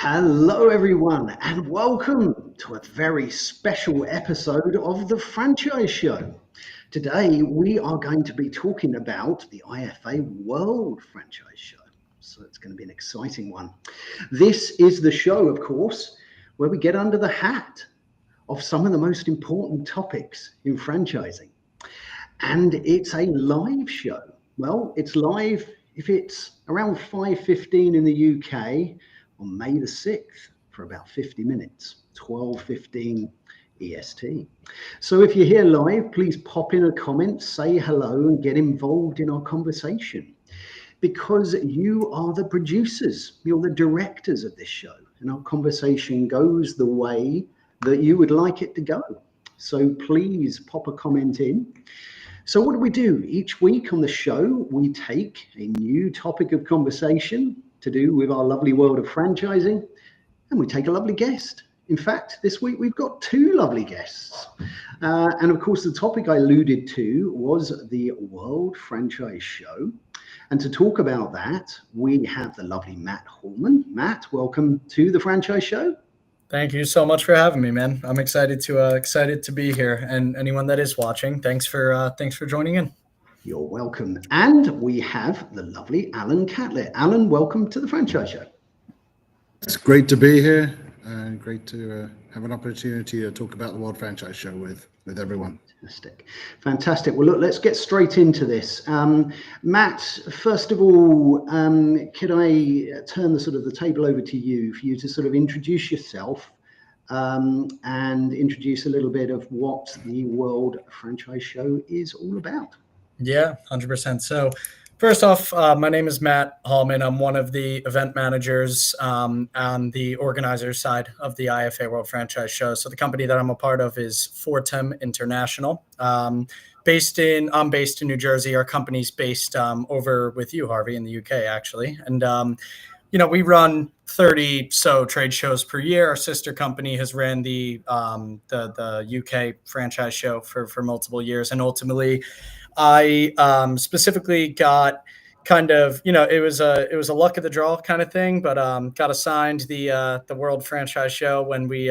Hello, everyone, and welcome to a very special episode of the Franchise Show. Today, we are going to be talking about the IFA World Franchise Show. So it's going to be an exciting one. This is the show, of course, where we get under the hat of some of the most important topics in franchising. And it's a live show. Well, it's live if it's around 5:15 in the UK on May the 6th for about 50 minutes, 12:15 EST. So if you're here live, please pop in a comment, say hello, and get involved in our conversation, because you are the producers, you're the directors of this show, and our conversation goes the way that you would like it to go. So please pop a comment in. So what do? Each week on the show, we take a new topic of conversation to do with our lovely world of franchising, and we take a lovely guest. In fact, this week we've got two lovely guests. And of course, the topic I alluded to was the World Franchise Show. And to talk about that, we have the lovely Matt Hallman. Matt, welcome to the Franchise Show. Thank you so much for having me, man. I'm excited to be here, and anyone that is watching, thanks for joining in. You're welcome. And we have the lovely Alan Catlett. Alan, welcome to the Franchise Show. It's great to be here, and great to have an opportunity to talk about the World Franchise Show with everyone. Fantastic. Well, look, let's get straight into this. Matt, first of all, could I turn the table over to you for you to sort of introduce yourself and introduce a little bit of what the World Franchise Show is all about? Yeah, 100%. So first off, my name is Matt Hallman. I'm one of the event managers on the organizer side of the IFA World Franchise Show. So the company that I'm a part of is Fortem International. I'm based in New Jersey. Our company's based over with you, Harvey, in the UK, actually. And, we run 30 so trade shows per year. Our sister company has ran the UK franchise show for multiple years. And ultimately, I specifically got kind of, it was a luck of the draw kind of thing, but got assigned the World Franchise Show when we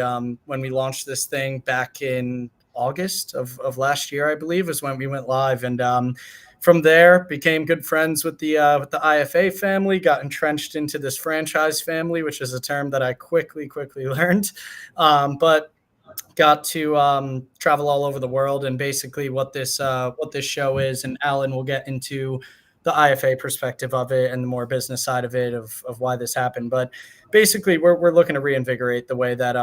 launched this thing back in August of last year, I believe, is when we went live. And from there, became good friends with the IFA family, got entrenched into this franchise family, which is a term that I quickly learned, but got to travel all over the world. And basically what this show is, and Alan will get into the IFA perspective of it and the more business side of it of why this happened. But basically we're looking to reinvigorate the way that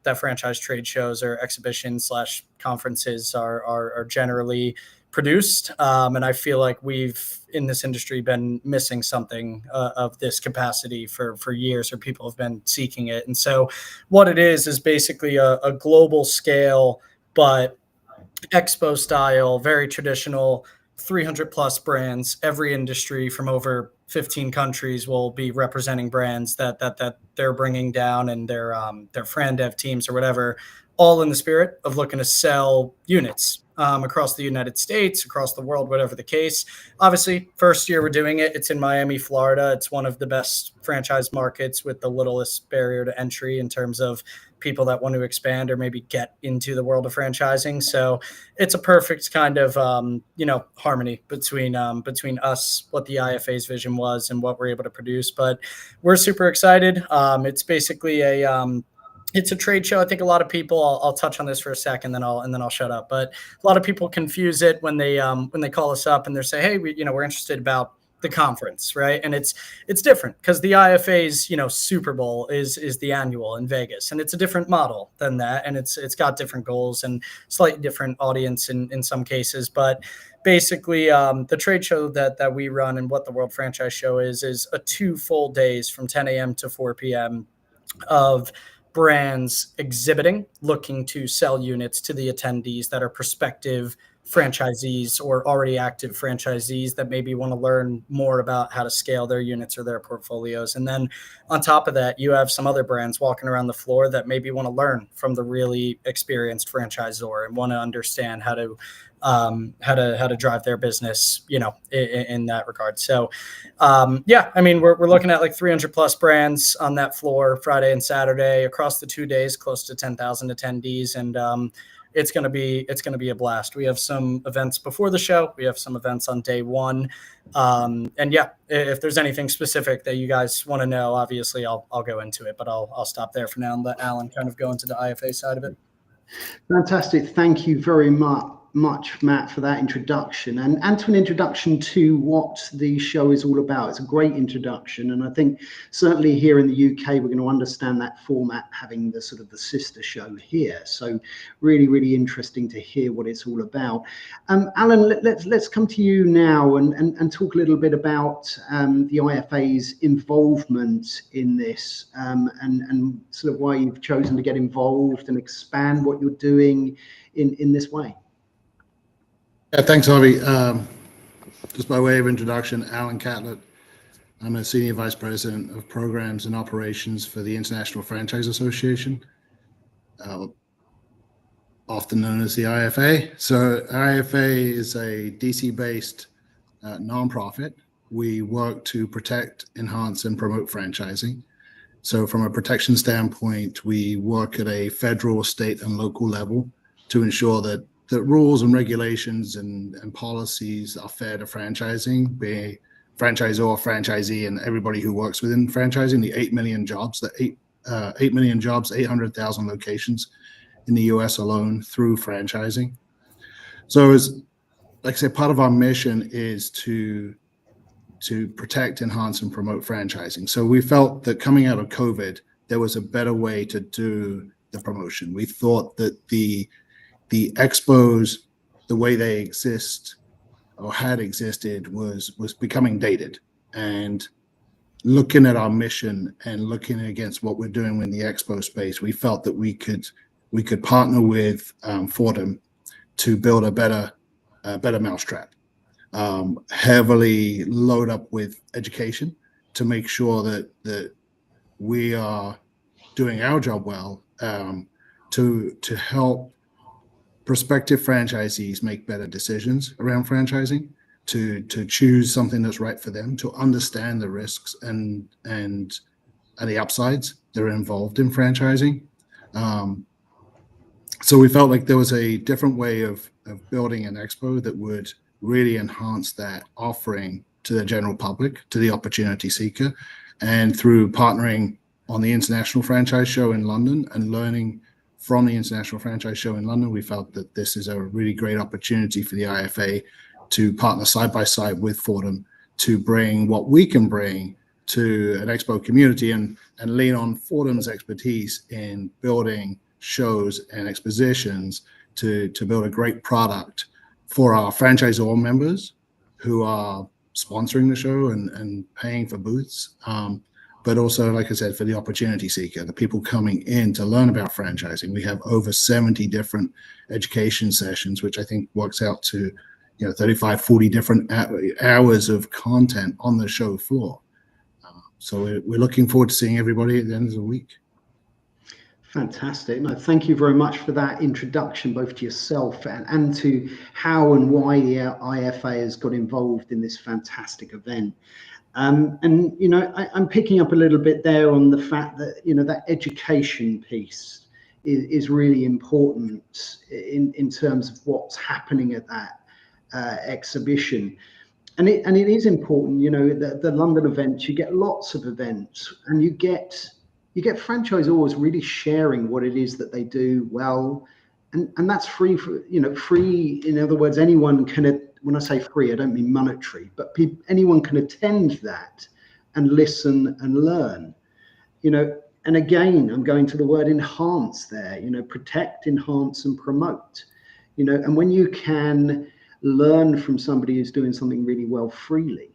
that franchise trade shows or exhibitions / conferences are generally produced. And I feel like we've in this industry been missing something of this capacity for years, or people have been seeking it. And so what it is basically a global scale, but expo style, very traditional, 300 plus brands. Every industry from over 15 countries will be representing brands that they're bringing down, and their fran dev teams or whatever, all in the spirit of looking to sell units across the United States, across the world, whatever the case. Obviously, first year we're doing it. It's in Miami, Florida. It's one of the best franchise markets with the littlest barrier to entry in terms of people that want to expand or maybe get into the world of franchising. So it's a perfect kind of, harmony between us, what the IFA's vision was, and what we're able to produce. But we're super excited. It's basically it's a trade show. I think a lot of people, I'll touch on this for a second, then I'll shut up. But a lot of people confuse it when they call us up and they say, hey, we're interested about the conference, right? And it's different because the IFA's, Super Bowl is the annual in Vegas, and it's a different model than that. And it's got different goals and slightly different audience in some cases. But basically, the trade show that we run and what the World Franchise Show is a 2 full days from 10 a.m. to 4 p.m. of brands exhibiting, looking to sell units to the attendees that are prospective franchisees or already active franchisees that maybe want to learn more about how to scale their units or their portfolios. And then on top of that, you have some other brands walking around the floor that maybe want to learn from the really experienced franchisor and want to understand how to drive their business, in that regard. So, I mean, we're looking at like 300 plus brands on that floor Friday and Saturday across the 2 days, close to 10,000 attendees. And, it's going to be a blast. We have some events before the show. We have some events on day one. If there's anything specific that you guys want to know, obviously I'll go into it, but I'll stop there for now and let Alan kind of go into the IFA side of it. Fantastic. Thank you very much, Matt, for that introduction and to an introduction to what the show is all about. It's a great introduction. And I think certainly here in the UK, we're going to understand that format, having the sort of the sister show here. So really, really interesting to hear what it's all about. Alan, let's come to you now and talk a little bit about the IFA's involvement in this and sort of why you've chosen to get involved and expand what you're doing in this way. Yeah, thanks, Harvey. Just by way of introduction, Alan Catlett. I'm a Senior Vice President of Programs and Operations for the International Franchise Association, often known as the IFA. So IFA is a DC-based nonprofit. We work to protect, enhance, and promote franchising. So from a protection standpoint, we work at a federal, state, and local level to ensure that rules and regulations and policies are fair to franchising, be franchisor, franchisee, and everybody who works within franchising. The 8 million jobs, 800,000 locations in the US alone through franchising. So, as like I said, part of our mission is to protect, enhance, and promote franchising. So we felt that coming out of COVID, there was a better way to do the promotion. We thought that the expos, the way they exist or had existed, was becoming dated. And looking at our mission and looking against what we're doing in the expo space, we felt that we could partner with Fordham to build a better mousetrap, heavily load up with education to make sure that we are doing our job well, to help prospective franchisees make better decisions around franchising, to choose something that's right for them, to understand the risks and the upsides that are involved in franchising. So we felt like there was a different way of building an expo that would really enhance that offering to the general public, to the opportunity seeker. And through partnering on the International Franchise Show in London and learning from the International Franchise Show in London, we felt that this is a really great opportunity for the IFA to partner side by side with Fordham to bring what we can bring to an expo community and lean on Fordham's expertise in building shows and expositions to build a great product for our franchisor members who are sponsoring the show and paying for booths. But also, like I said, for the opportunity seeker, the people coming in to learn about franchising. We have over 70 different education sessions, which I think works out to 35, 40 different hours of content on the show floor. So we're looking forward to seeing everybody at the end of the week. Fantastic. No, thank you very much for that introduction, both to yourself and to how and why the IFA has got involved in this fantastic event. I'm picking up a little bit there on the fact that, that education piece is really important in terms of what's happening at that exhibition. And it is important, the London events, you get lots of events and you get franchisors really sharing what it is that they do well. And that's free for, free. In other words, anyone can, when I say free, I don't mean monetary, but anyone can attend that and listen and learn, and again, I'm going to the word enhance there, protect, enhance, and promote, and when you can learn from somebody who's doing something really well freely,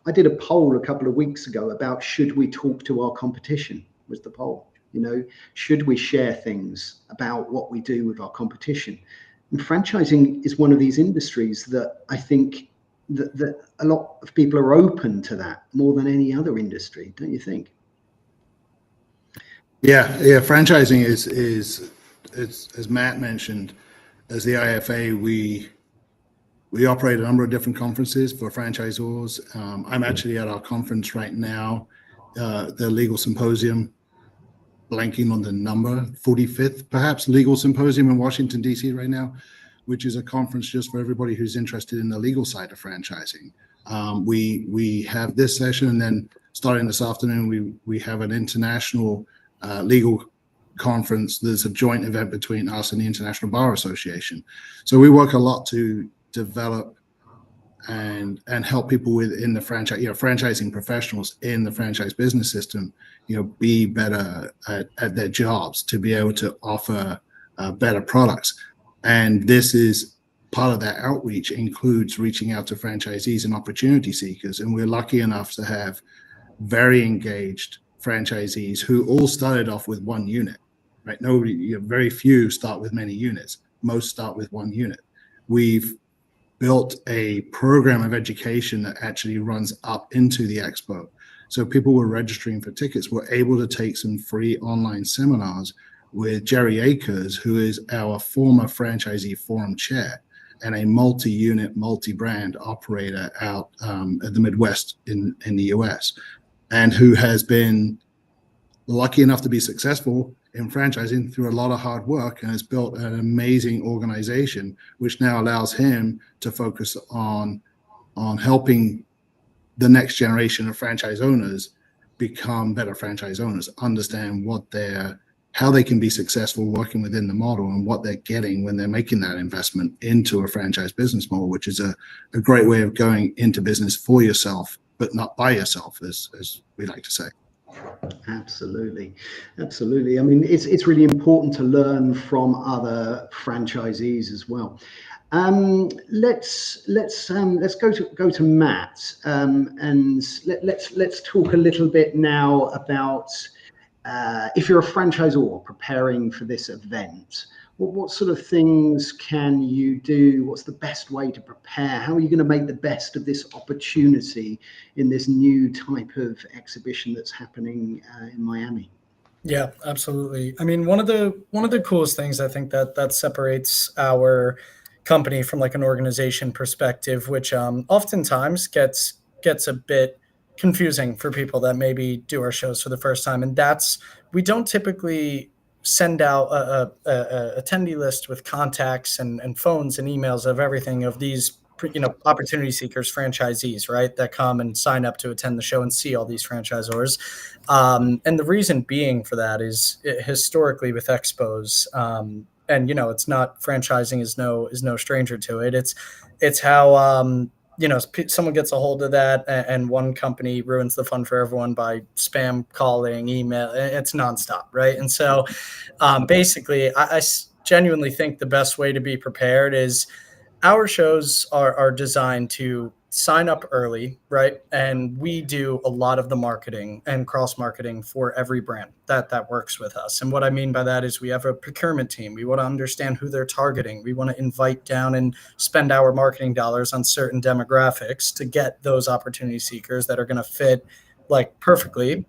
I did a poll a couple of weeks ago about should we talk to our competition, was the poll. Should we share things about what we do with our competition? And franchising is one of these industries that I think that a lot of people are open to that more than any other industry, don't you think? Yeah. Franchising is as Matt mentioned, as the IFA, we operate a number of different conferences for franchisors. I'm actually at our conference right now, the Legal Symposium, blanking on the number, 45th perhaps, Legal Symposium in Washington, D.C. right now, which is a conference just for everybody who's interested in the legal side of franchising. We have this session, and then starting this afternoon, we have an international legal conference. There's a joint event between us and the International Bar Association. So we work a lot to develop and help people within the franchise, franchising professionals in the franchise business system, be better at their jobs, to be able to offer better products. And this is part of that outreach, includes reaching out to franchisees and opportunity seekers. And we're lucky enough to have very engaged franchisees who all started off with one unit, right? Very few start with many units. Most start with one unit. We've built a program of education that actually runs up into the expo. So people were registering for tickets, were able to take some free online seminars with Jerry Akers, who is our former franchisee forum chair and a multi-unit, multi-brand operator out at the Midwest in the US, and who has been lucky enough to be successful in franchising through a lot of hard work, and has built an amazing organization, which now allows him to focus on helping the next generation of franchise owners become better franchise owners, understand how they can be successful working within the model, and what they're getting when they're making that investment into a franchise business model, which is a great way of going into business for yourself, but not by yourself, as we like to say. Absolutely. I mean, it's really important to learn from other franchisees as well. Let's go to Matt, and let's talk a little bit now about if you're a franchisor preparing for this event. What sort of things can you do? What's the best way to prepare? How are you going to make the best of this opportunity in this new type of exhibition that's happening in Miami? Yeah, absolutely. I mean, one of the coolest things I think that separates our company from like an organization perspective, which oftentimes gets a bit confusing for people that maybe do our shows for the first time, and that's we don't typically send out a attendee list with contacts and phones and emails of everything of these opportunity seekers, franchisees, right, that come and sign up to attend the show and see all these franchisors. And the reason being for that is historically with expos, and it's not, franchising is no stranger to it. It's how someone gets a hold of that, and one company ruins the fun for everyone by spam calling, email. It's nonstop, right? And so basically, I genuinely think the best way to be prepared is our shows are designed to sign up early, right? And we do a lot of the marketing and cross-marketing for every brand that works with us. And what I mean by that is we have a procurement team. We want to understand who they're targeting. We want to invite down and spend our marketing dollars on certain demographics to get those opportunity seekers that are going to fit like perfectly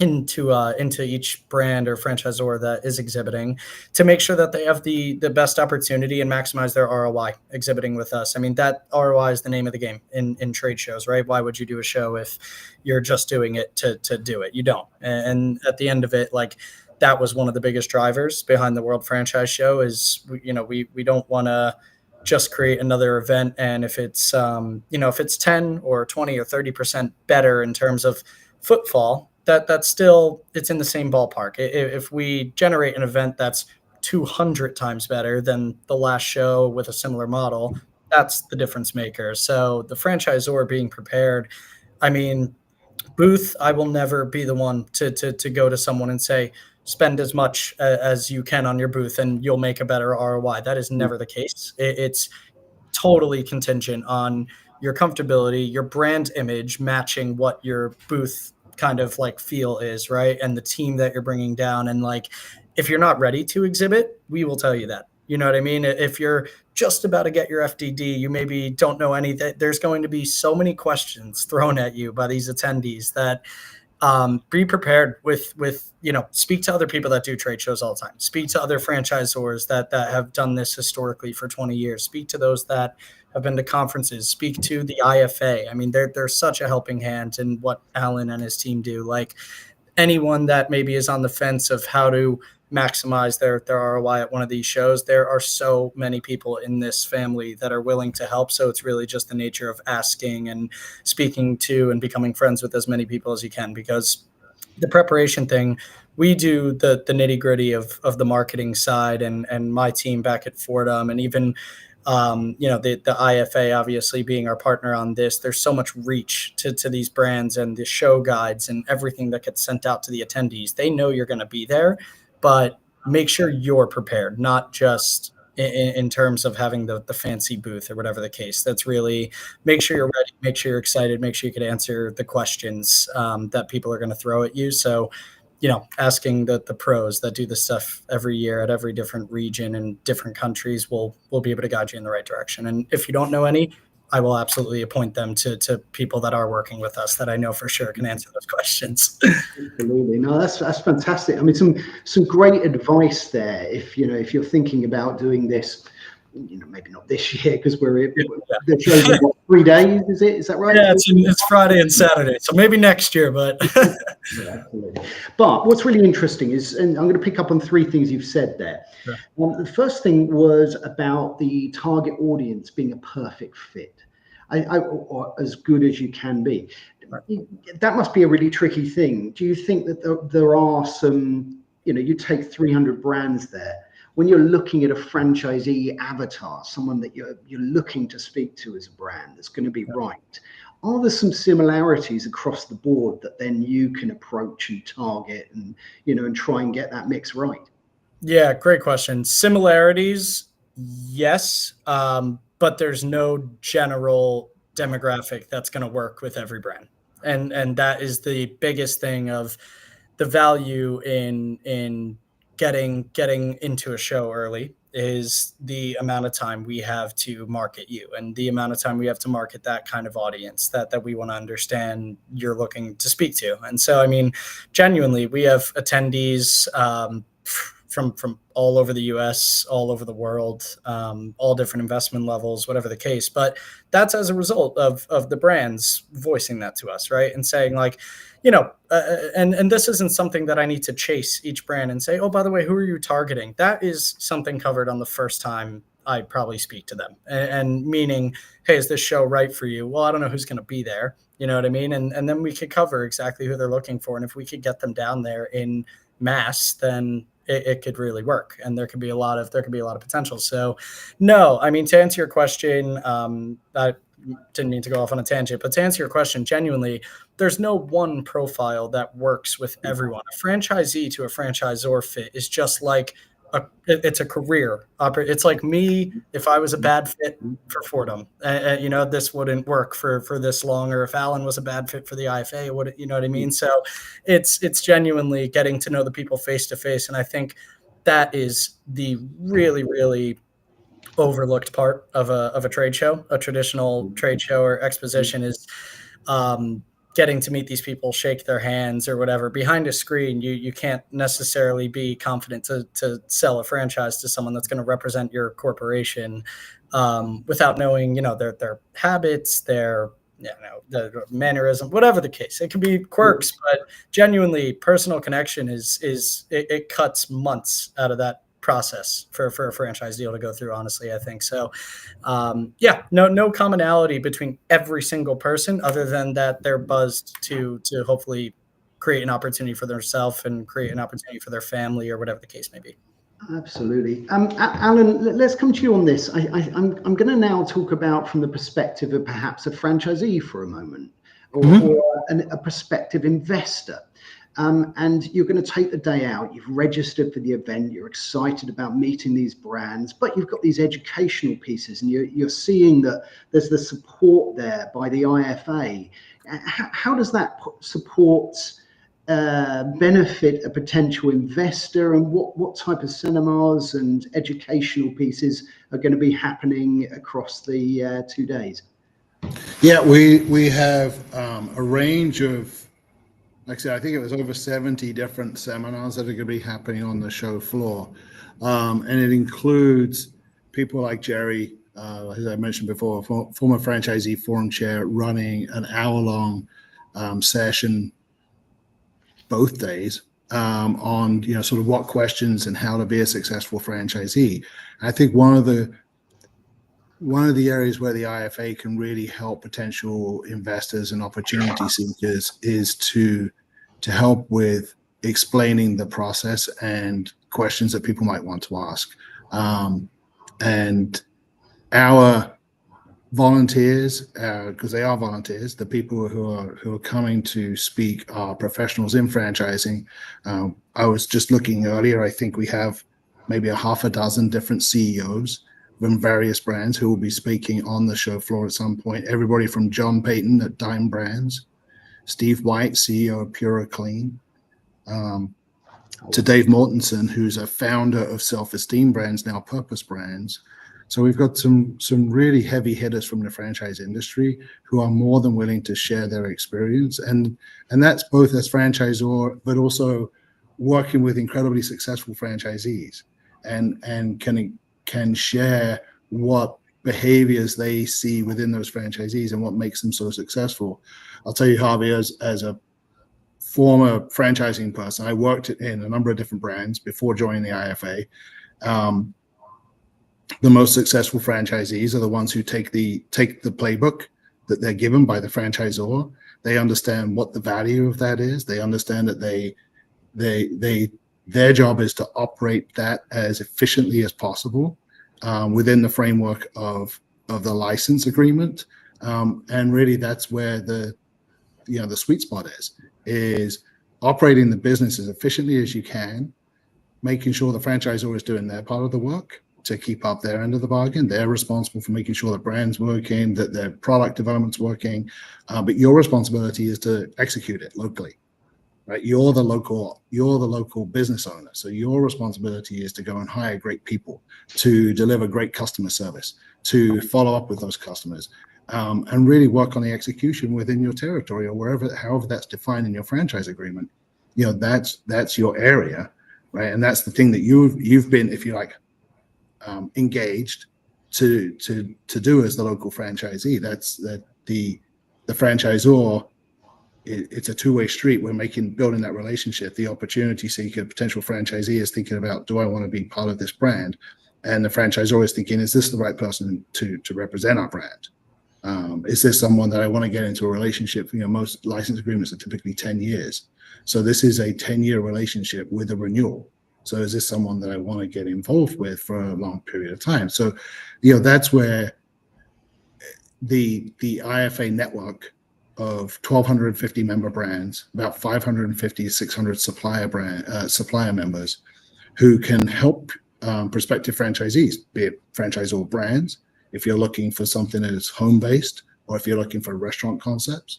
into each brand or franchisor that is exhibiting, to make sure that they have the best opportunity and maximize their ROI exhibiting with us. I mean, that ROI is the name of the game in trade shows, right? Why would you do a show if you're just doing it to do it? You don't. And at the end of it, like, that was one of the biggest drivers behind the World Franchise Show is, we don't want to just create another event. And if it's, if it's 10 or 20 or 30% better in terms of footfall, that's still, it's in the same ballpark. If we generate an event that's 200 times better than the last show with a similar model, that's the difference maker. So the franchisor being prepared, I mean, booth, I will never be the one to go to someone and say, spend as much as you can on your booth and you'll make a better ROI. That is never the case. It's totally contingent on your comfortability, your brand image matching what your booth kind of like feel is, right? And the team that you're bringing down. And like, if you're not ready to exhibit, we will tell you that. You know what I mean? If you're just about to get your FDD, you maybe don't know anything. There's going to be so many questions thrown at you by these attendees that be prepared with, speak to other people that do trade shows all the time. Speak to other franchisors that have done this historically for 20 years. Speak to those that have been to conferences. Speak to the IFA. I mean, they're such a helping hand in what Alan and his team do. Like anyone that maybe is on the fence of how to maximize their ROI at one of these shows, there are so many people in this family that are willing to help. So it's really just the nature of asking and speaking to and becoming friends with as many people as you can, because the preparation thing, we do the nitty gritty of the marketing side, and my team back at Fordham, and even the IFA obviously being our partner on this. There's so much reach to these brands and the show guides and everything that gets sent out to the attendees. They know you're going to be there, but make sure you're prepared, not just in terms of having the fancy booth or whatever the case. That's really, make sure you're ready, make sure you're excited, make sure you can answer the questions that people are going to throw at you. So, asking the pros that do this stuff every year at every different region and different countries will be able to guide you in the right direction. And if you don't know any, I will absolutely appoint them to people that are working with us that I know for sure can answer those questions. Absolutely. No, that's fantastic. I mean, some great advice there. If you're thinking about doing this, maybe not this year because the show's in 3 days. Is that right? Yeah, it's Friday and Saturday, so maybe next year. But yeah, absolutely. But what's really interesting is, and I'm going to pick up on 3 things you've said there. Sure. The first thing was about the target audience being a perfect fit, or as good as you can be. That must be a really tricky thing. Do you think that there are some, you take 300 brands there, when you're looking at a franchisee avatar, someone that you're looking to speak to as a brand that's going to be right, are there some similarities across the board that then you can approach and target and try and get that mix right? Yeah, great question. Similarities, yes, but there's no general demographic that's going to work with every brand, and that is the biggest thing of the value in getting into a show early is the amount of time we have to market you and the amount of time we have to market that kind of audience that we want to understand you're looking to speak to. And so, I mean, genuinely, we have attendees from all over the US, all over the world, all different investment levels, whatever the case. But that's as a result of the brands voicing that to us, right? And saying like, and this isn't something that I need to chase each brand and say, oh, by the way, who are you targeting? That is something covered on the first time I probably speak to them. And meaning, hey, is this show right for you? Well, I don't know who's going to be there. You know what I mean? And then we could cover exactly who they're looking for. And if we could get them down there in mass, then it could really work, and there could be a lot of potential. So, no, I mean, to answer your question, I didn't mean to go off on a tangent, but to answer your question, genuinely, there's no one profile that works with everyone. A franchisee to a franchisor fit is just like it's a career. It's like me, if I was a bad fit for Fordham, this wouldn't work for this long, or if Alan was a bad fit for the IFA, you know what I mean? So it's genuinely getting to know the people face to face. And I think that is the really, really overlooked part of a trade show. A traditional trade show or exposition is getting to meet these people, shake their hands or whatever. Behind a screen, you can't necessarily be confident to sell a franchise to someone that's going to represent your corporation without knowing, their habits, their mannerism, whatever the case. It can be quirks, but genuinely personal connection it cuts months out of that process for a franchise deal to go through, honestly, I think. So no commonality between every single person other than that they're buzzed to hopefully create an opportunity for themselves and create an opportunity for their family or whatever the case may be. Absolutely. Alan, let's come to you on this. I'm going to now talk about from the perspective of perhaps a franchisee for a moment, or a prospective investor. And you're going to take the day out, you've registered for the event, you're excited about meeting these brands, but you've got these educational pieces and you're seeing that there's the support there by the IFA. How does that support benefit a potential investor, and what type of seminars and educational pieces are going to be happening across the 2 days? Yeah, we have a range of, like I said, I think it was over 70 different seminars that are going to be happening on the show floor. And it includes people like Jerry, as I mentioned before, former franchisee forum chair, running an hour-long session both days on sort of what questions and how to be a successful franchisee. I think one of the areas where the IFA can really help potential investors and opportunity seekers is to help with explaining the process and questions that people might want to ask. And our volunteers, because they are volunteers, the people who are coming to speak are professionals in franchising. I was just looking earlier, I think we have maybe a half a dozen different CEOs from various brands who will be speaking on the show floor at some point. Everybody from John Payton at Dime Brands, Steve White, CEO of Pura Clean, to Dave Mortensen, who's a founder of Self-Esteem Brands, now Purpose Brands. So we've got some really heavy hitters from the franchise industry who are more than willing to share their experience, and that's both as franchisor, but also working with incredibly successful franchisees, and can share what behaviors they see within those franchisees and what makes them so successful. I'll tell you, Harvey, as a former franchising person, I worked in a number of different brands before joining the IFA. The most successful franchisees are the ones who take the playbook that they're given by the franchisor. They understand what the value of that is. They understand that their job is to operate that as efficiently as possible within the framework of the license agreement. And really, that's where the sweet spot is operating the business as efficiently as you can, making sure the franchisor is doing their part of the work to keep up their end of the bargain. They're responsible for making sure the brand's working, that their product development's working, but your responsibility is to execute it locally, right? You're the local business owner, so your responsibility is to go and hire great people, to deliver great customer service, to follow up with those customers, and really work on the execution within your territory or however that's defined in your franchise agreement. That's your area, right? And that's the thing that you've been, if you like, engaged to do as the local franchisee. That's the franchisor. It's a two-way street. We're building that relationship. The opportunity seeker, potential franchisee, is thinking about, do I want to be part of this brand? And the franchisor is thinking, is this the right person to represent our brand? Is this someone that I want to get into a relationship? Most license agreements are typically 10 years. So this is a 10-year relationship with a renewal. So is this someone that I want to get involved with for a long period of time? So, that's where the IFA network of 1,250 member brands, about 550 to 600 supplier members, who can help prospective franchisees, be it franchisor brands, if you're looking for something that is home-based, or if you're looking for restaurant concepts,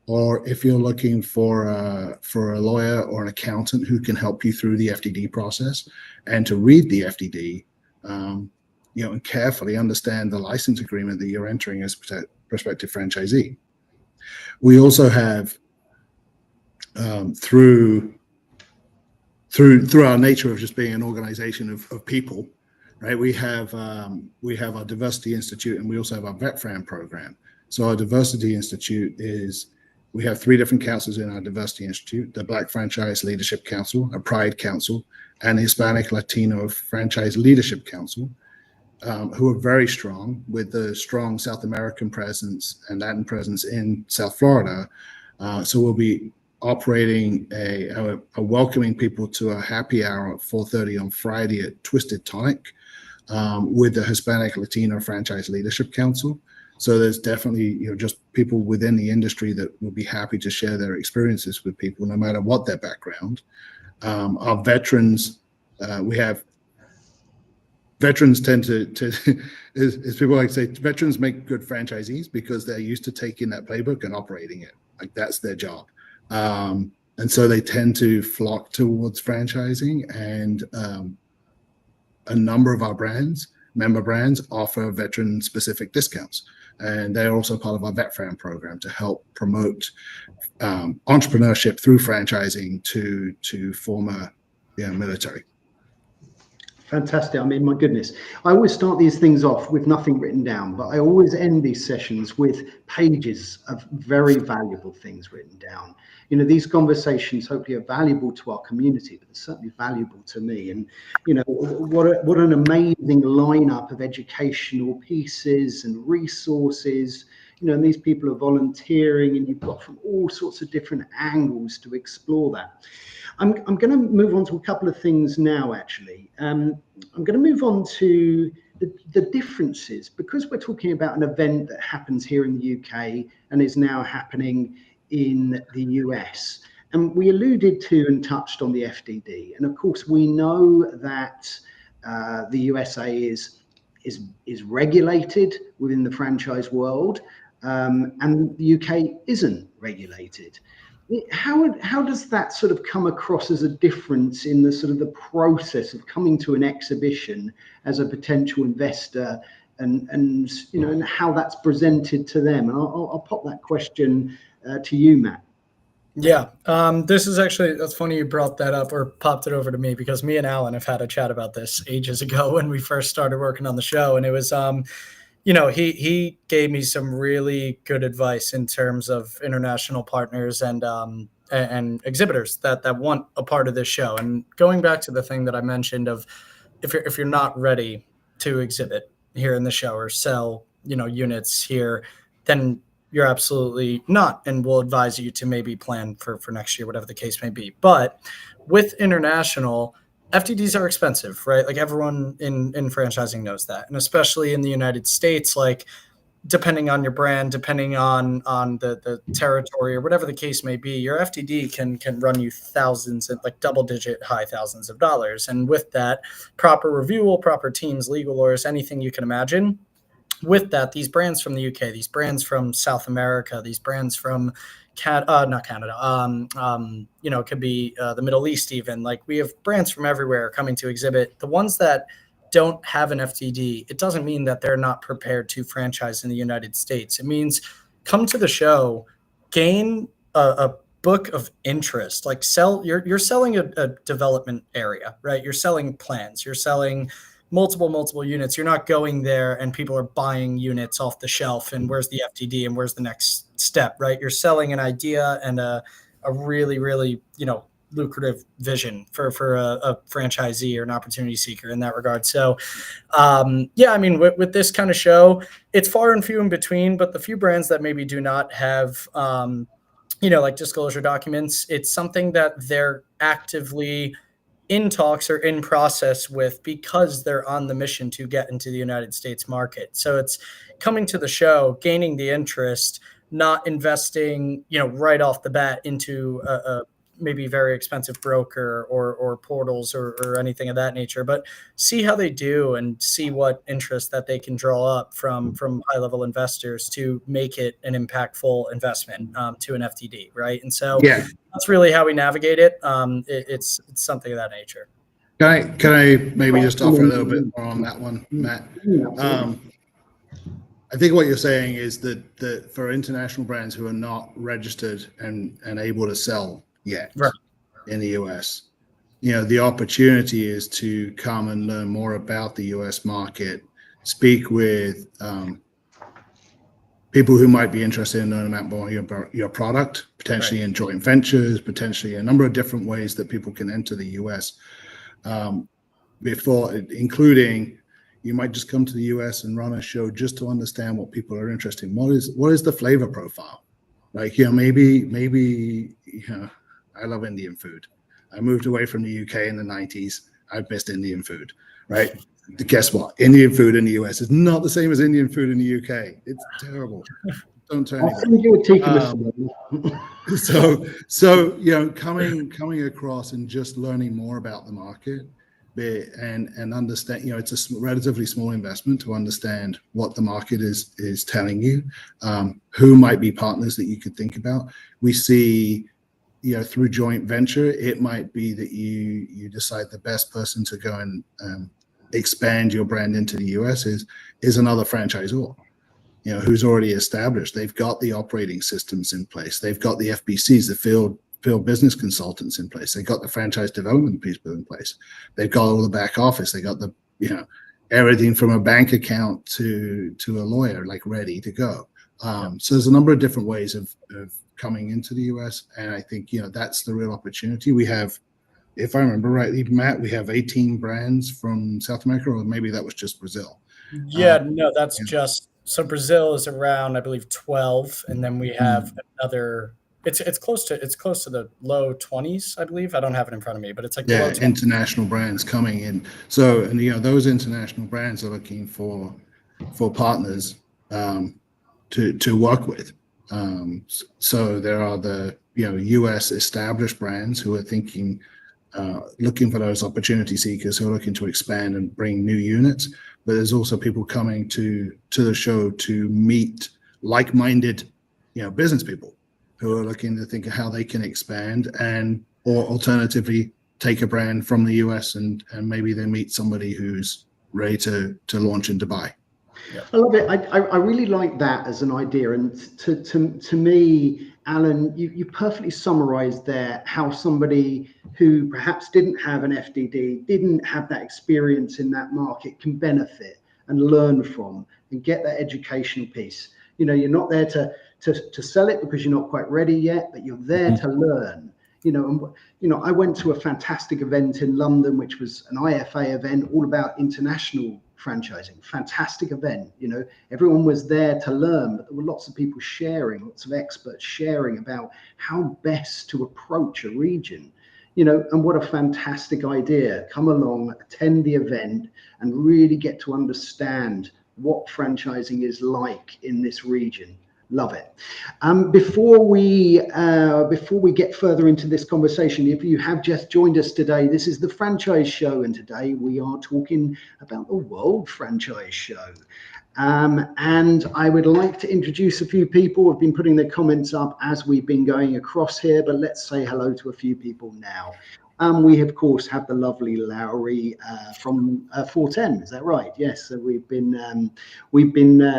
or if you're looking for a lawyer or an accountant who can help you through the FDD process and to read the FDD, and carefully understand the license agreement that you're entering as a prospective franchisee. We also have, through our nature of just being an organization of people, right? We have our Diversity Institute, and we also have our VetFran program. So our Diversity Institute we have 3 different councils in our Diversity Institute: the Black Franchise Leadership Council, a Pride Council, and the Hispanic Latino Franchise Leadership Council, who are very strong, with the strong South American presence and Latin presence in South Florida. So we'll be operating a welcoming people to a happy hour at 4:30 on Friday at Twisted Tonic with the Hispanic Latino Franchise Leadership Council. So there's definitely just people within the industry that will be happy to share their experiences with people, no matter what their background. Our veterans, veterans tend to as people like to say, veterans make good franchisees because they're used to taking that playbook and operating it. Like, that's their job. And so they tend to flock towards franchising, and a number of our brands, member brands, offer veteran-specific discounts. And they're also part of our VetFran program to help promote entrepreneurship through franchising to former military. Fantastic. I mean, my goodness, I always start these things off with nothing written down, but I always end these sessions with pages of very valuable things written down. You know, these conversations hopefully are valuable to our community, but they're certainly valuable to me. And, you know, what an amazing lineup of educational pieces and resources. You know, and these people are volunteering, and you've got from all sorts of different angles to explore that. I'm going to move on to a couple of things now, actually. I'm going to move on to the differences, because we're talking about an event that happens here in the UK and is now happening in the US. And we alluded to and touched on the FDD. And of course, we know that the USA is regulated within the franchise world, and the UK isn't regulated. How does that sort of come across as a difference in the sort of the process of coming to an exhibition as a potential investor, and you know, and how that's presented to them? And I'll pop that question to you, Matt. Yeah, this is actually, that's funny you brought that up or popped it over to me, because me and Alan have had a chat about this ages ago when we first started working on the show. And it was, you know, he gave me some really good advice in terms of international partners and exhibitors that want a part of this show. And going back to the thing that I mentioned of if you're not ready to exhibit here in the show or sell, you know, units here, then you're absolutely not, and we'll advise you to maybe plan for next year, whatever the case may be. But with international, FTDs are expensive, right? Like everyone in franchising knows that. And especially in the United States, like depending on your brand, depending on the territory or whatever the case may be, your FTD can run you thousands, like double-digit high thousands of dollars. And with that, proper review, proper teams, legal lawyers, anything you can imagine. With that, these brands from the UK, these brands from South America, these brands from not Canada, you know, it could be the Middle East even. Like we have brands from everywhere coming to exhibit. The ones that don't have an FTD, it doesn't mean that they're not prepared to franchise in the United States. It means come to the show, gain a book of interest, like you're selling a development area, right? You're selling plans, you're selling multiple units. You're not going there and people are buying units off the shelf and where's the FTD and where's the next step, right? You're selling an idea and a really, really, you know, lucrative vision for a franchisee or an opportunity seeker in that regard. So yeah, I mean, with this kind of show, it's far and few in between, but the few brands that maybe do not have you know, like disclosure documents, it's something that they're actively in talks or in process with, because they're on the mission to get into the United States market. So it's coming to the show, gaining the interest, not investing, you know, right off the bat into a maybe very expensive broker or portals or anything of that nature, but see how they do and see what interest that they can draw up from high level investors to make it an impactful investment to an FTD, right? And so Yeah, that's really how we navigate it. It's something of that nature. can I maybe just offer a little bit more on that one, Matt? I think what you're saying is that for international brands who are not registered and able to sell yet Right. in the US, you know, the opportunity is to come and learn more about the US market, speak with people who might be interested in learning more about your product, potentially in joint ventures, potentially a number of different ways that people can enter the US before, including you might just come to the US and run a show just to understand what people are interested in. What is the flavor profile? Like, you know, maybe, you know, I love Indian food. I moved away from the UK in the 90s. I've missed Indian food, right? Guess what? Indian food in the US is not the same as Indian food in the UK. It's terrible. Don't turn I'll send you a tikka. So you know, coming across and just learning more about the market, and understand, you know, it's a relatively small investment to understand what the market is telling you, who might be partners that you could think about. We see, through joint venture, it might be that you decide the best person to go and expand your brand into the US is another franchisor, who's already established. They've got the operating systems in place. They've got the FBCs, the field business consultants in place. They've got the franchise development people in place. They've got all the back office. They got the, everything from a bank account to a lawyer, like ready to go. So there's a number of different ways of coming into the US. And I think, that's the real opportunity. We have, if I remember rightly, Matt, we have 18 brands from South America, or maybe that was just Brazil. Yeah, no, that's just, so Brazil is around, I believe, 12. And then we have another, it's close to the low 20s, I believe. I don't have it in front of me, but it's like low 20s. International brands coming in. So, and those international brands are looking for partners to work with. So there are the US established brands who are thinking, looking for those opportunity seekers who are looking to expand and bring new units. But there's also people coming to the show to meet like-minded business people who are looking to think of how they can expand, or alternatively take a brand from the US and maybe they meet somebody who's ready to launch in Dubai. Yeah. I love it. I really like that as an idea. And to me, Alan, you perfectly summarized there how somebody who perhaps didn't have an FDD, didn't have that experience in that market, can benefit and learn from and get that educational piece. You're not there to sell it because you're not quite ready yet, but you're there to learn. I went to a fantastic event in London, which was an IFA event all about international franchising. Fantastic event. Everyone was there to learn, but there were lots of people sharing, lots of experts sharing about how best to approach a region. And what a fantastic idea. Come along, attend the event, and really get to understand what franchising is like in this region. Love it. Before we get further into this conversation, if you have just joined us today, this is the Franchise Show, and today we are talking about the World Franchise Show. And I would like to introduce a few people who have been putting their comments up as we've been going across here, but let's say hello to a few people now. We, of course, have the lovely Lowry from 410. Is that right? Yes. So we've been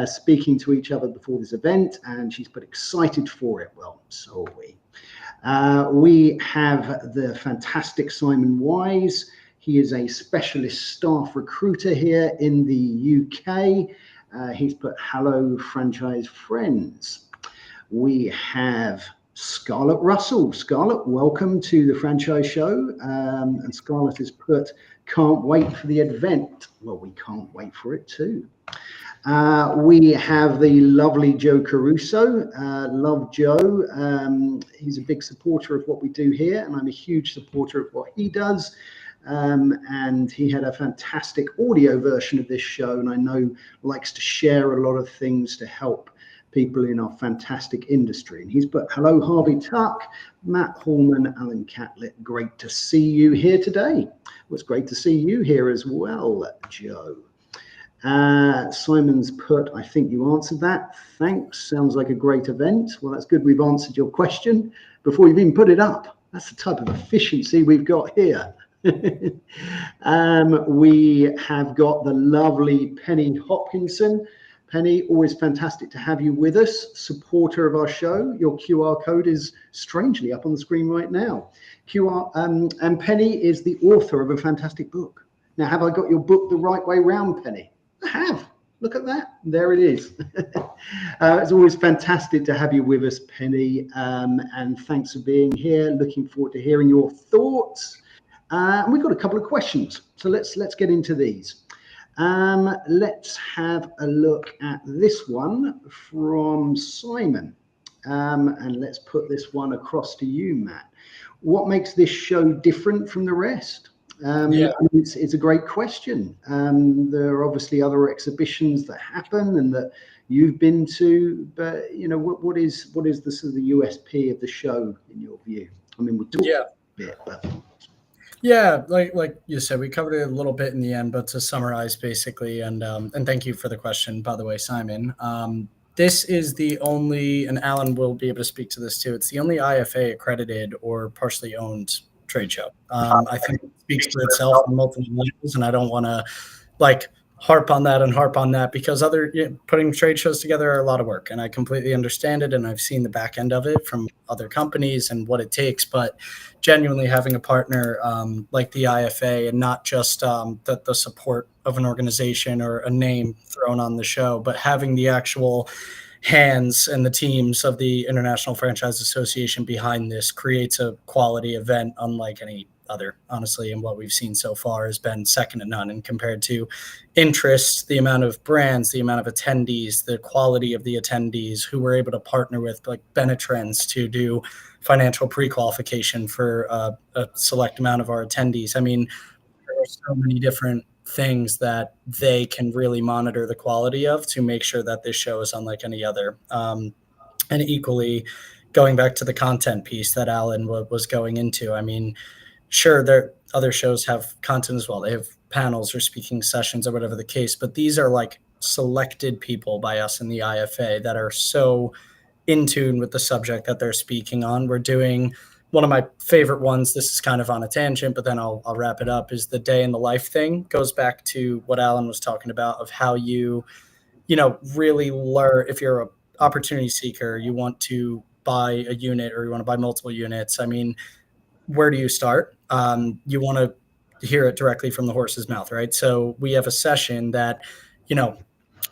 speaking to each other before this event, and she's put excited for it. Well, so are we. We have the fantastic Simon Wise. He is a specialist staff recruiter here in the UK. He's put hello, franchise friends. We have Scarlett Russell. Scarlett, welcome to the Franchise Show. And Scarlett has put, can't wait for the event. Well, we can't wait for it too. We have the lovely Joe Caruso. Love Joe. He's a big supporter of what we do here, and I'm a huge supporter of what he does. And he had a fantastic audio version of this show, and I know likes to share a lot of things to help people in our fantastic industry. And he's put, hello, Harvey Tuck, Matt Hallman, Alan Catlett. Great to see you here today. Well, it's great to see you here as well, Joe. Simon's put, I think you answered that. Thanks. Sounds like a great event. Well, that's good. We've answered your question before you've even put it up. That's the type of efficiency we've got here. We have got the lovely Penny Hopkinson. Penny, always fantastic to have you with us, supporter of our show. Your QR code is strangely up on the screen right now. And Penny is the author of a fantastic book. Now, have I got your book the right way round, Penny? I have. Look at that. There it is. It's always fantastic to have you with us, Penny. And thanks for being here. Looking forward to hearing your thoughts. And we've got a couple of questions. So let's get into these. Let's have a look at this one from Simon. And let's put this one across to you, Matt. What makes this show different from the rest? It's a great question. There are obviously other exhibitions that happen and that you've been to, but what is the sort of the USP of the show in your view? I mean, we'll talk a bit, but yeah, like you said, we covered it a little bit in the end, but to summarize basically, and thank you for the question, by the way, Simon. this is the only, and Alan will be able to speak to this too, it's the only IFA accredited or partially owned trade show. I think it speaks for itself on multiple levels, and I don't want to harp on that because putting trade shows together are a lot of work, and I completely understand it, and I've seen the back end of it from other companies and what it takes. But genuinely having a partner like the IFA, and not just the support of an organization or a name thrown on the show, but having the actual hands and the teams of the International Franchise Association behind this creates a quality event unlike any other, honestly. And what we've seen so far has been second to none. And compared to interest, the amount of brands, the amount of attendees, the quality of the attendees who we're able to partner with, like Benetrends, to do financial pre-qualification for a select amount of our attendees. I mean, there are so many different things that they can really monitor the quality of to make sure that this show is unlike any other. And equally, going back to the content piece that Alan was going into, I mean, sure, there other shows have content as well. They have panels or speaking sessions or whatever the case, but these are like selected people by us in the IFA that are so in tune with the subject that they're speaking on. We're doing one of my favorite ones. This is kind of on a tangent, but then I'll wrap it up, is the day in the life thing. Goes back to what Alan was talking about, of how you really learn. If you're an opportunity seeker, you want to buy a unit or you want to buy multiple units. I mean, where do you start? You want to hear it directly from the horse's mouth, right? So we have a session that,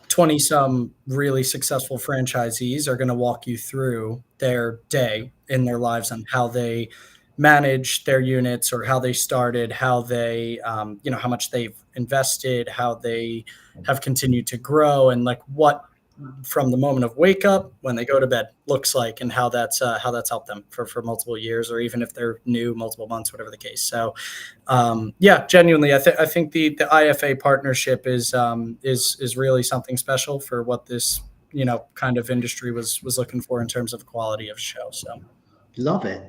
20 some really successful franchisees are going to walk you through their day in their lives on how they manage their units, or how they started, how they, how much they've invested, how they have continued to grow, and like what from the moment of wake up when they go to bed looks like, and how that's helped them for multiple years, or even if they're new, multiple months, whatever the case. So genuinely, I think the IFA partnership is really something special for what this kind of industry was looking for in terms of quality of show. So love it.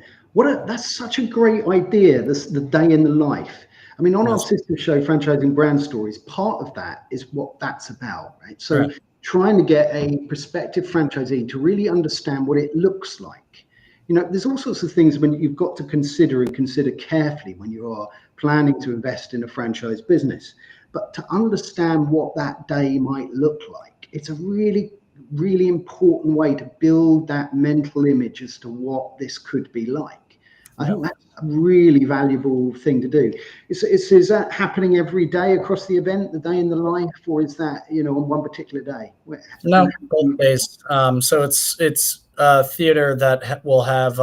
That's such a great idea, the day in the life. I mean, on our sister show, Franchising Brand Stories, part of that is what that's about, right? So right. Trying to get a prospective franchisee to really understand what it looks like. There's all sorts of things when you've got to consider carefully when you are planning to invest in a franchise business. But to understand what that day might look like, it's a really, really important way to build that mental image as to what this could be like. I think that's a really valuable thing to do. Is that happening every day across the event, the day in the life, or is that on one particular day? No, both days. So it's a theater that will have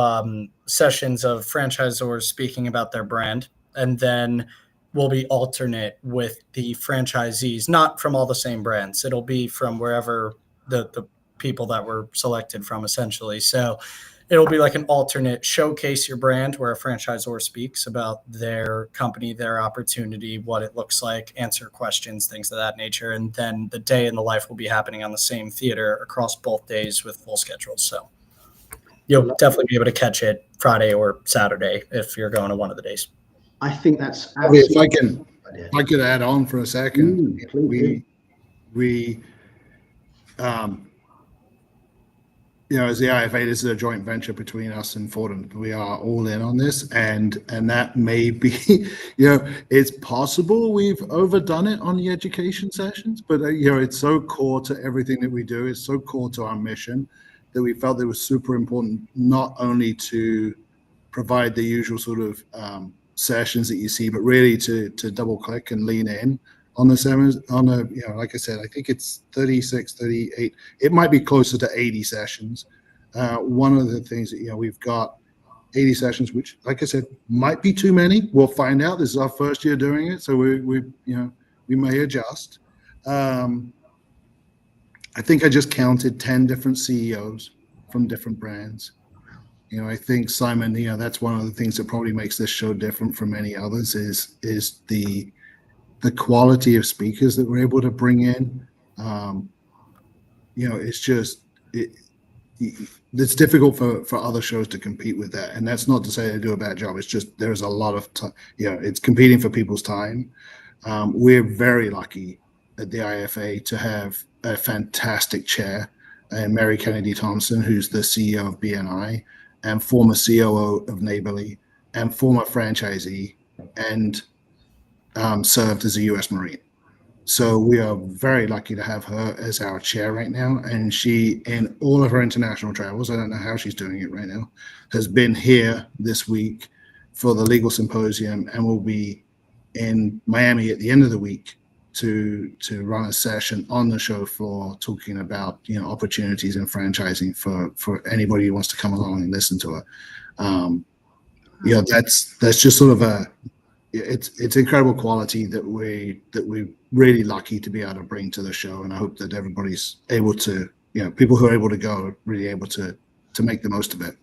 sessions of franchisors speaking about their brand, and then will be alternate with the franchisees, not from all the same brands. It'll be from wherever the people that were selected from, essentially. So it'll be like an alternate showcase your brand, where a franchisor speaks about their company, their opportunity, what it looks like, answer questions, things of that nature. And then the day in the life will be happening on the same theater across both days with full schedules. So you'll definitely be able to catch it Friday or Saturday if you're going to one of the days. I think that's if I could add on for a second. As the IFA, this is a joint venture between us and Fordham. We are all in on this, and that may be, it's possible we've overdone it on the education sessions, but it's so core to everything that we do. It's so core to our mission that we felt it was super important not only to provide the usual sort of sessions that you see, but really to double click and lean in on the seminars. Like I said, I think it's 36, 38. It might be closer to 80 sessions. One of the things that we've got 80 sessions, which, like I said, might be too many. We'll find out. This is our first year doing it, so we may adjust. I think I just counted 10 different CEOs from different brands. I think, Simon, that's one of the things that probably makes this show different from many others is the quality of speakers that we're able to bring in. It's just it's difficult for other shows to compete with that, and that's not to say they do a bad job. It's just there's a lot of it's competing for people's time. We're very lucky at the IFA to have a fantastic chair and Mary Kennedy Thompson, who's the CEO of BNI and former COO of Neighborly and former franchisee, and served as a U.S. Marine. So we are very lucky to have her as our chair right now. And she, in all of her international travels, I don't know how she's doing it right now, has been here this week for the legal symposium and will be in Miami at the end of the week to run a session on the show floor talking about, opportunities in franchising for anybody who wants to come along and listen to her. That's just sort of it's incredible quality that we're really lucky to be able to bring to the show, and I hope that everybody's able to, people who are able to go are really able to make the most of it.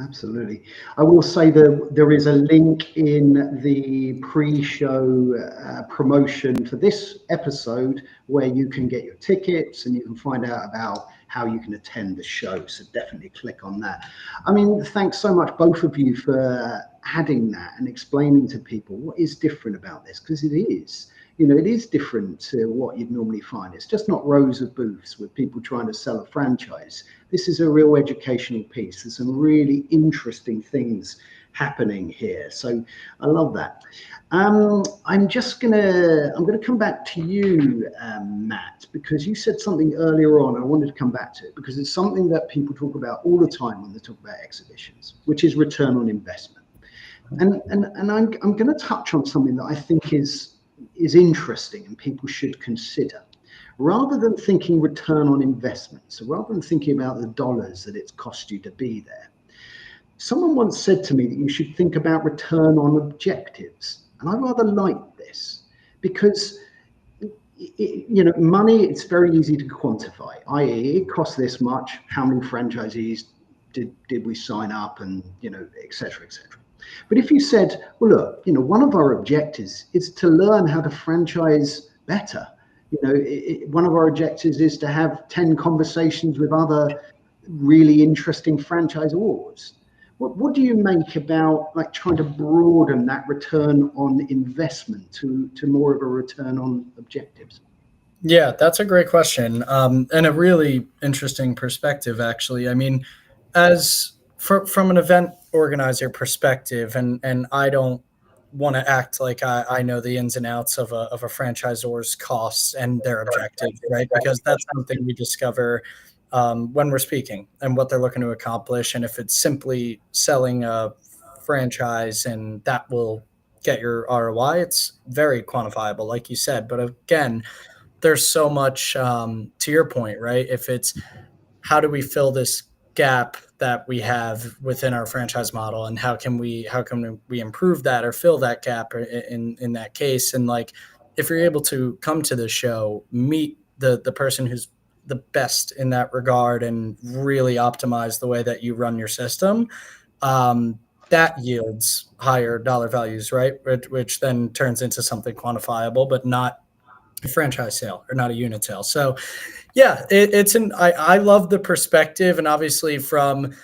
Absolutely. I will say that there is a link in the pre-show promotion for this episode where you can get your tickets and you can find out about how you can attend the show. So definitely click on that. I mean, thanks so much, both of you, for adding that and explaining to people what is different about this, because it is. It is different to what you'd normally find. It's just not rows of booths with people trying to sell a franchise. This is a real educational piece. There's some really interesting things happening here. So I love that. I'm gonna come back to you, Matt, because you said something earlier on. I wanted to come back to it because it's something that people talk about all the time when they talk about exhibitions, which is return on investment. And I'm going to touch on something that I think is interesting and people should consider. Rather than thinking return on investment, so rather than thinking about the dollars that it's cost you to be there, someone once said to me that you should think about return on objectives. And I rather like this because money, it's very easy to quantify, i.e. it costs this much, how many franchisees did we sign up, and et cetera, et cetera. But if you said, well, look, one of our objectives is to learn how to franchise better. One of our objectives is to have 10 conversations with other really interesting franchisors. What do you make about trying to broaden that return on investment to more of a return on objectives? Yeah, that's a great question, and a really interesting perspective, actually. I mean, from an event organizer perspective, and I don't want to act like I know the ins and outs of a franchisor's costs and their objectives, right? Because that's something we discover when we're speaking and what they're looking to accomplish. And if it's simply selling a franchise and that will get your ROI, it's very quantifiable, like you said. But again, there's so much, to your point, right? If it's how do we fill this gap that we have within our franchise model, and how can we improve that or fill that gap in that case? And if you're able to come to the show, meet the person who's the best in that regard and really optimize the way that you run your system, that yields higher dollar values, right? Which then turns into something quantifiable, but not a franchise sale or not a unit sale. So yeah, I love the perspective, and obviously from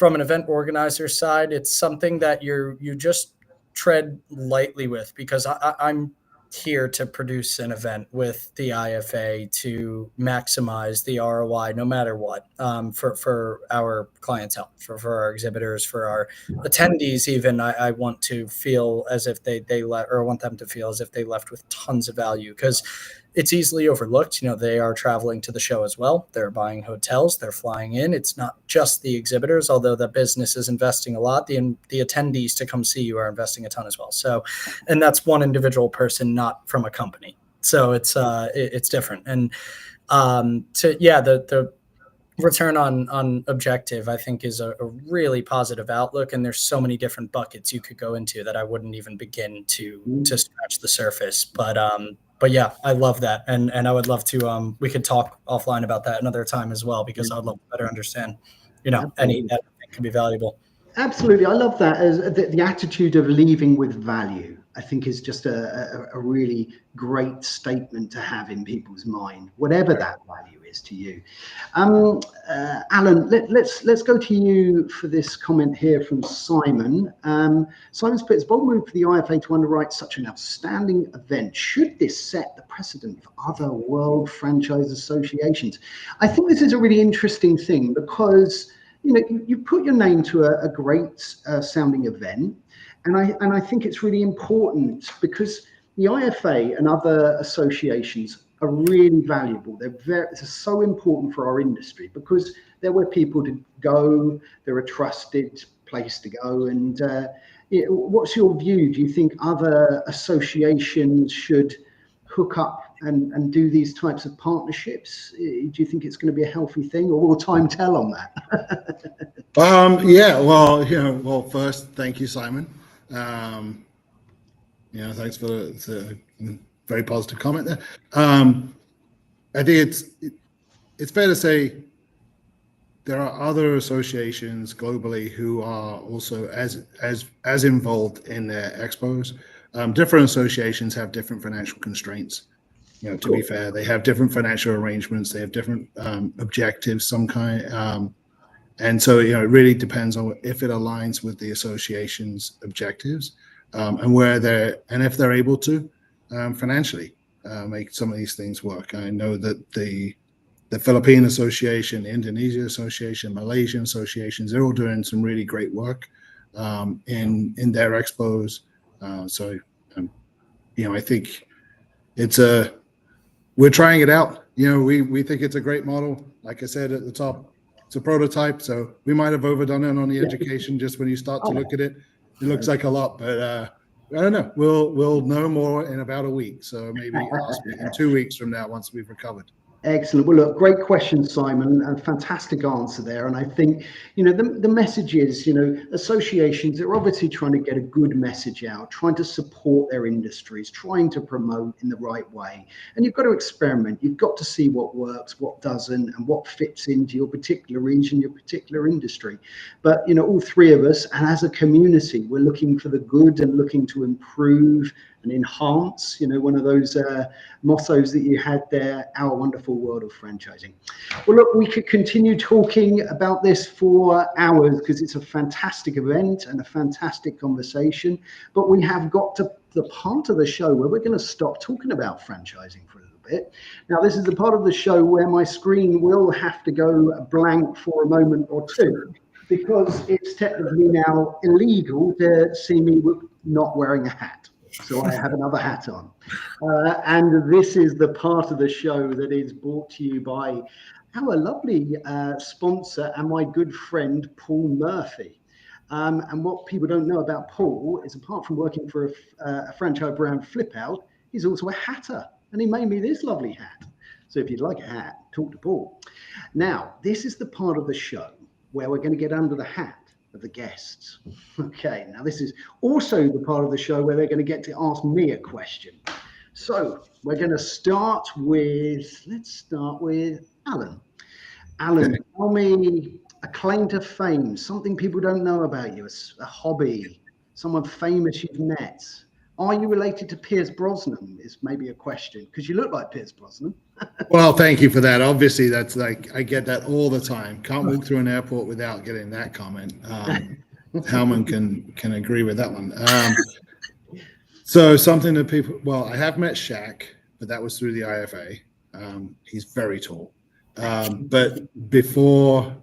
an event organizer side, it's something that you just tread lightly with, because I'm here to produce an event with the IFA to maximize the ROI no matter what, for our clientele, for our exhibitors, for our attendees. Even I want to feel as if they want them to feel as if they left with tons of value, because it's easily overlooked. They are traveling to the show as well. They're buying hotels. They're flying in. It's not just the exhibitors, although the business is investing a lot. The attendees to come see you are investing a ton as well. So, and that's one individual person, not from a company. So it's different. And the return on objective, I think, is a really positive outlook. And there's so many different buckets you could go into that I wouldn't even begin to scratch the surface. But yeah, I love that. And I would love to, we could talk offline about that another time as well, because I'd love to better understand, any that could be valuable. Absolutely. I love that. As the attitude of leaving with value, I think, is just a really great statement to have in people's mind, whatever that value is to you. Alan, let's go to you for this comment here from Simon. Simon's put, it's a bold move for the IFA to underwrite such an outstanding event. Should this set the precedent for other world franchise associations? I think this is a really interesting thing because you put your name to a great sounding event, and I think it's really important because the IFA and other associations are really valuable. They're so important for our industry because they're where people to go. They're a trusted place to go. And what's your view? Do you think other associations should hook up and do these types of partnerships? Do you think it's going to be a healthy thing, or will time tell on that? Well, first, thank you, Simon. Thanks for the very positive comment there. I think it's fair to say there are other associations globally who are also as involved in their expos. Different associations have different financial constraints. To be fair, they have different financial arrangements. They have different objectives, some kind, and so it really depends on if it aligns with the association's objectives and if they're able to financially make some of these things work. I know that the Philippine Association, the Indonesia Association, Malaysian associations, they're all doing some really great work in their expos. I think we're trying it out. We think it's a great model. Like I said at the top, it's a prototype, so we might have overdone it on the education. Just when you start to look at it, it looks like a lot, but I don't know. We'll know more in about a week, so maybe in 2 weeks from now, once we've recovered. Excellent. Well, look, great question, Simon, and fantastic answer there. And I think, the message is, associations are obviously trying to get a good message out, trying to support their industries, trying to promote in the right way. And you've got to experiment. You've got to see what works, what doesn't, and what fits into your particular region, your particular industry. But, all three of us, and as a community, we're looking for the good and looking to improve and enhance, one of those mottos that you had there, our wonderful world of franchising. Well, look, we could continue talking about this for hours because it's a fantastic event and a fantastic conversation, but we have got to the part of the show where we're going to stop talking about franchising for a little bit. Now, this is the part of the show where my screen will have to go blank for a moment or two, because it's technically now illegal to see me not wearing a hat. So I have another hat on. And this is the part of the show that is brought to you by our lovely sponsor and my good friend, Paul Murphy. And what people don't know about Paul is, apart from working for a franchise brand, Flip Out, he's also a hatter. And he made me this lovely hat. So if you'd like a hat, talk to Paul. Now, this is the part of the show where we're going to get under the hat of the guests. Okay, now this is also the part of the show where they're going to get to ask me a question. So we're going to let's start with Alan. Alan, tell me a claim to fame, something people don't know about you, a hobby, someone famous you've met. Are you related to Pierce Brosnan is maybe a question, because you look like Pierce Brosnan. Well, thank you for that. Obviously, that's like, I get that all the time. Can't walk through an airport without getting that comment. Hellman can agree with that one. So something that I have met Shaq, but that was through the IFA. He's very tall. But before,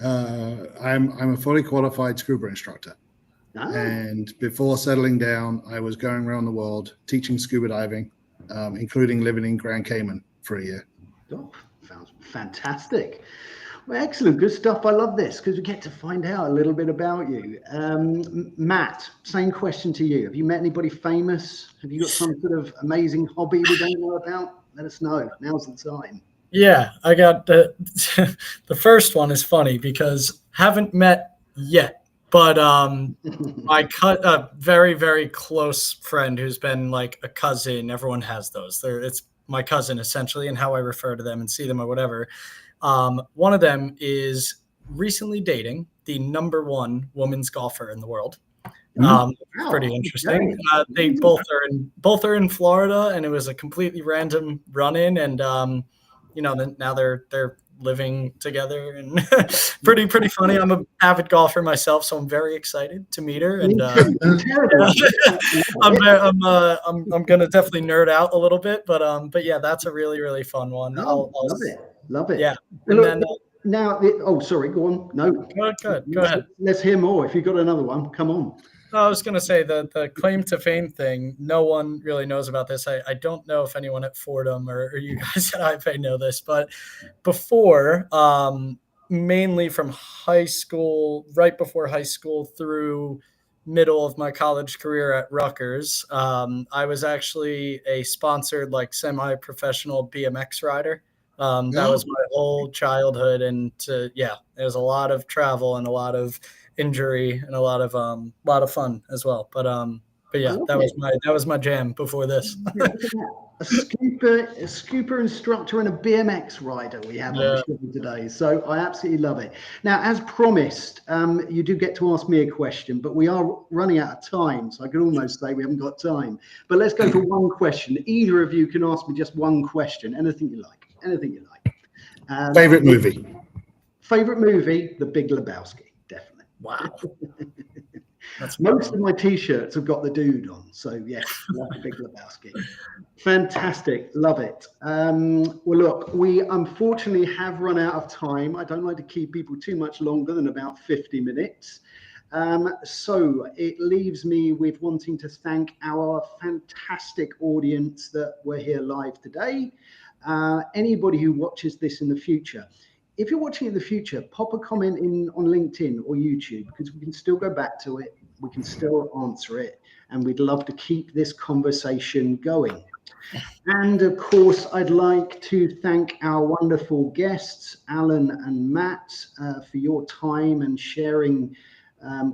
I'm a fully qualified scuba instructor. Oh. And before settling down, I was going around the world teaching scuba diving, including living in Grand Cayman for a year. Oh, sounds fantastic. Well, excellent. Good stuff. I love this because we get to find out a little bit about you. Matt, same question to you. Have you met anybody famous? Have you got some sort of amazing hobby we don't know about? Let us know. Now's the time. Yeah, I got the first one is funny because haven't met yet. But my very, very close friend who's been like a cousin, everyone has those. It's my cousin essentially, and how I refer to them and see them or whatever. One of them is recently dating the #1 women's golfer in the world. Pretty interesting. They both are in Florida, and it was a completely random run-in, and now they're living together, and pretty funny. I'm an avid golfer myself, so I'm very excited to meet her. And I'm gonna definitely nerd out a little bit, but yeah, that's a really fun one. Love it. Yeah. And then now, sorry, go on. No, go ahead. Let's hear more. If you've got another one, come on. I was going to say the claim to fame thing, no one really knows about this. I don't know if anyone at Fordham or you guys at IFA know this, but before, mainly from high school, right before high school through middle of my college career at Rutgers, I was actually a sponsored, like, semi-professional BMX rider. That was my whole childhood, and there's a lot of travel and a lot of injury and a lot of fun as well. But yeah, that was my jam before this. a scooper instructor and a BMX rider we have on the show today. So I absolutely love it. Now, as promised, you do get to ask me a question, but we are running out of time. So I could almost say we haven't got time. But let's go for one question. Either of you can ask me just one question. Anything you like. Favorite movie? Favorite movie? The Big Lebowski. Definitely. Wow. Most of my t-shirts have got the dude on, so yes, like a Big Lebowski. Fantastic, love it. Well, look, we unfortunately have run out of time. I don't like to keep people too much longer than about 50 minutes. So it leaves me with wanting to thank our fantastic audience that were here live today. Anybody who watches this in the future, if you're watching in the future, pop a comment in on LinkedIn or YouTube, because we can still go back to it. We can still answer it. And we'd love to keep this conversation going. And of course, I'd like to thank our wonderful guests, Alan and Matt, for your time and sharing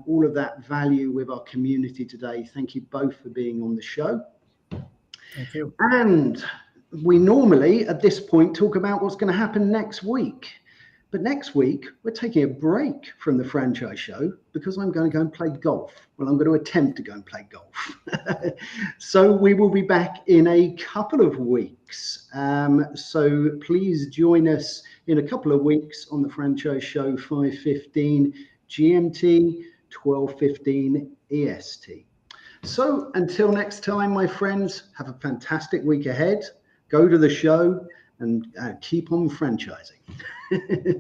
all of that value with our community today. Thank you both for being on the show. Thank you. And we normally, at this point, talk about what's going to happen next week. But next week, we're taking a break from the franchise show because I'm going to go and play golf. Well, I'm going to attempt to go and play golf. So we will be back in a couple of weeks. So please join us in a couple of weeks on the franchise show, 5:15 GMT, 12:15 EST. So until next time, my friends, have a fantastic week ahead. Go to the show and keep on franchising.